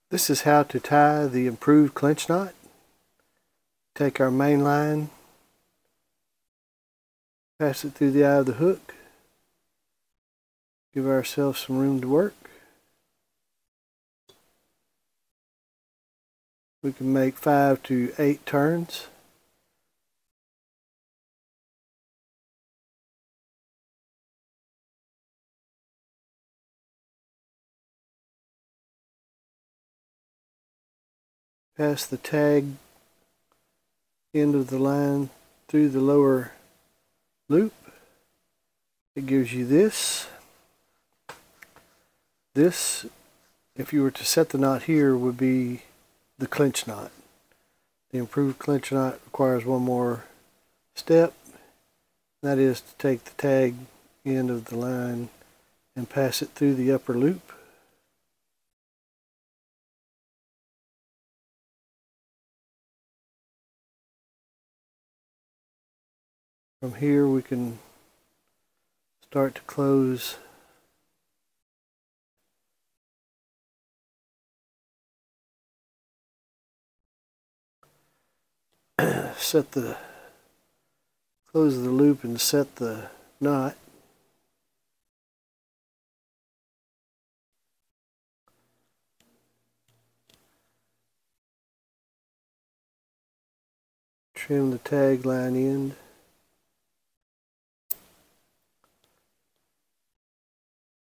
This is how to tie the improved clinch knot. Take our main line, pass it through the eye of the hook, give ourselves some room to work. We can make 5 to 8 turns. Pass the tag end of the line through the lower loop. It gives you this. This, if you were to set the knot here, would be the clinch knot. The improved clinch knot requires one more step. That is to take the tag end of the line and pass it through the upper loop. From here we can start to close close the loop and set the knot. Trim the tag line end.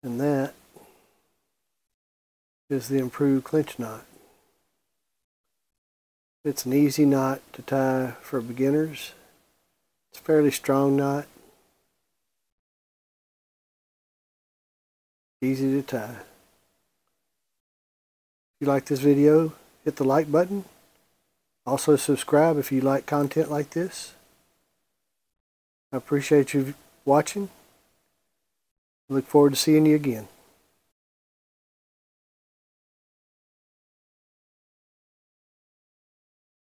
And that is the improved clinch knot. It's an easy knot to tie for beginners. It's a fairly strong knot. Easy to tie. If you like this video, hit the like button. Also subscribe if you like content like this. I appreciate you watching. Look forward to seeing you again.